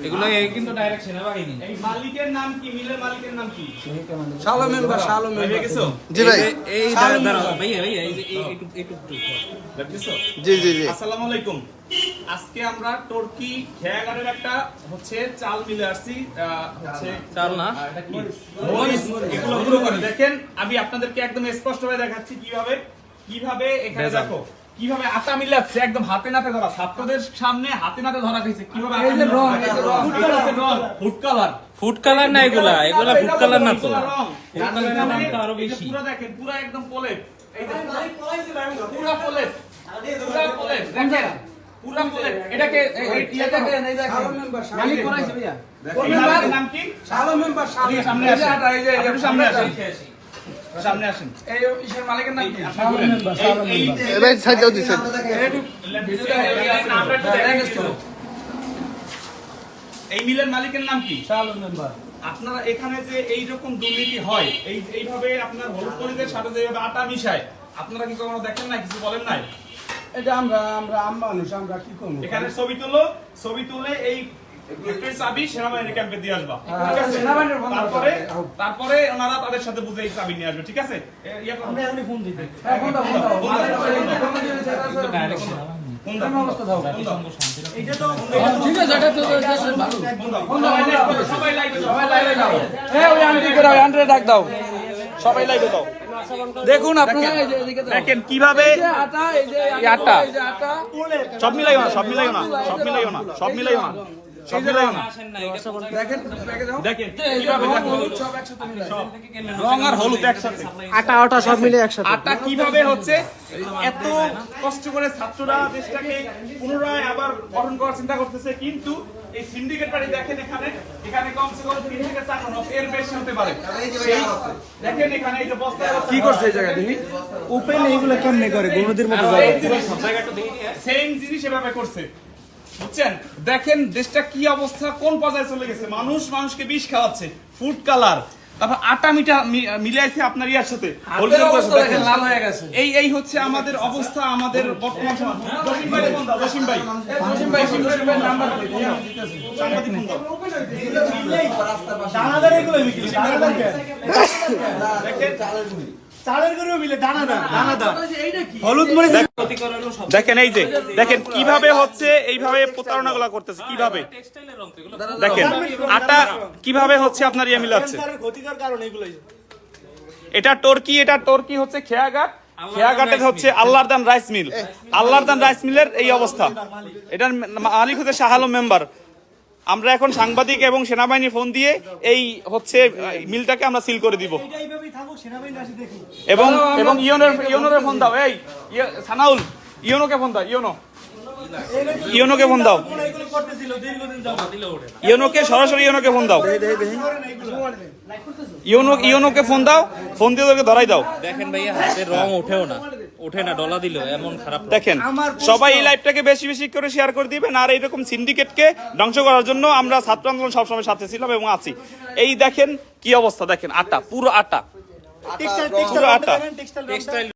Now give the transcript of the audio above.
এগুলো কিন্তু ডাইরেক্ট সেনাবাহিনী। এই মালিকের নাম কি? মিলের মালিকের নাম কি? শালো মেম্বার গেছো? জি ভাই। এই দাঁড়াও ভাইয়া এই একটু দেখছো? জি জি জি। আসসালামু আলাইকুম। আজকে আমরা টর্কি খেয়াঘাটের একটা হচ্ছে চাল মিলে আসছি, হচ্ছে চাল না, এটা কি? মরিচ। এগুলো গুঁড়ো করে দেখেন, আমি আপনাদেরকে একদম স্পষ্টভাবে দেখাচ্ছি কিভাবে এখানে দেখো কিভাবে আটা মিলাচ্ছে, একদম হাতে নাতে ধরা, ছাত্রদের সামনে হাতে নাতে ধরা হয়েছে কিভাবে আটা ফুড কালার না, এগুলা ফুড কালার না তো, ফুড কালারের দামটা আরো বেশি। পুরো দেখেন, পুরো একদম পলেট, এই যে পুরো পলেট, দেখেন পুরো পলেট। এটাকে মালিক করাইছে ভাইয়া। মালিকের নাম কি? শালো মেম্বার সামনে আসেন, একটু সামনে আসেন, সামনে আসেন। এই ইসের মালিকের নাম কি? শালো মেম্বার। ভাই সাইড দাও দিছেন। এই মিলের মালিকের নাম কি? শালো মেম্বার। আপনারা এখানে যে এইরকম দুর্নীতি হয়, এইভাবে আপনার হলুদ মরিচের সাথে যেভাবে আটা মিশায়, আপনারা কি কখনো দেখেন না? কিছু বলেন নাই? এটা আমরা আম মানুষ, আমরা কি করব? এখানে ছবি তুলে এই ফ্যাক্টরি চাবি সেনাবাহিনীর ক্যাম্পে দিয়ে আসবা, ঠিক আছে? সেনাবাহিনীর ফোন তারপরে ওনারা তাদের সাথে বুঝে এই চাবি নিয়ে আসবে, ঠিক আছে? আমরা এখনই ফোন দিতে। ফোন দাও। ডাইরেক্ট ফোন দাও, অবস্থা দাও। এইটা তো ঠিক আছে, এটা তো দেশের ভালো। ফোন দাও, সবাই লাইভে যাও। ওই আন্টিকে দাও, আন্টিরে ডাক দাও। সবাই লাইভে দাও। দেখুন আপনারা এই যে এদিকে দাও। দেখেন কিভাবে এই যে আটা, এই যে আটা। এই যে আটা। সব মিলাইও না, সব মিলাইও না। দেখেন ব্যাগে দাও। দেখেন এই যে কিভাবে রং, দেখো। হলুদ সব একসাথে মিলায়। রং আর হলুদ একসাথে, আটা সব মিলে একসাথে। আটা কিভাবে হচ্ছে এত কষ্ট করে ছাত্ররা দেশটাকে পুনরায় আবার গঠন করার চিন্তা করতেছে, কিন্তু এই সিন্ডিকেট বাড়ি দেখেন এখানে কমসে কম 3 থেকে 4 জন এর বেশি হতে পারে। সেই দেখেন এখানে এই যে বস্তা কি করছে এই জায়গা দেখি? ওপেন এইগুলো কেমনে করে গণুদের মতো সেম জিনিস এভাবে করছে, বুঝছেন? দেখেন দেশটা কি অবস্থা, কোন পর্যায়ে চলে গেছে। মানুষকে বিষ খাওয়াচ্ছে, ফুড কালার, তারপর আটা মিলাইছে আপনার ইয়ার সাথে। দেখেন লাল হয়ে গেছে। এই হচ্ছে আমাদের অবস্থা, আমাদের বর্তমান সমাজ। জসিম ভাই নাম্বার সাংবাদিক ফোন দাও। দানাদার এগুলো বিক্রি দানাদার দেখেন দানাদার হলুদ মরিচ ক্ষতিকর হলো সব। দেখেন এই যে দেখেন কিভাবে হচ্ছে এইভাবে প্রতারণা গুলা করতেছে, কিভাবে টেক্সটাইলের রং তো এগুলো। দেখেন আটা কিভাবে হচ্ছে আপনার ইয়ে মিলাচ্ছে। ক্ষতিকর কারণ এগুলোই। এটা টর্কি হচ্ছে খেয়াঘাটের হচ্ছে আল্লাহর দান রাইস মিলের এই অবস্থা। এটার মালিক হচ্ছে শাহ আলম মেম্বার। আমরা এখন সাংবাদিক এবং সেনাবাহিনী ফোন দিয়ে এই হচ্ছে মিলটাকে আমরা সিল করে দিব, এবং ইউনোর ফোন দাও। এই সানাউল, ইউনোকে ফোন দাও, ইউনোকে ফোন দাও, ইউনোকে সরাসরি ইউনোকে ফোন দাও, ইউনোকে ফোন দাও, ফোন দিয়ে ওকে ধরাই দাও। দেখেন ভাইয়া হাতের রং ওঠে না ডলা দিল এমন খারাপ। দেখেন সবাই এই লাইভটাকে বেশি বেশি করে শেয়ার করে দিবেন। আর এইরকম সিন্ডিকেটকে ধ্বংস করার জন্য আমরা ছাত্র আন্দোলন সবসময় সাথে ছিলাম এবং আছি। এই দেখেন কি অবস্থা, দেখেন আটা, পুরো আটা। টেক্সটাইল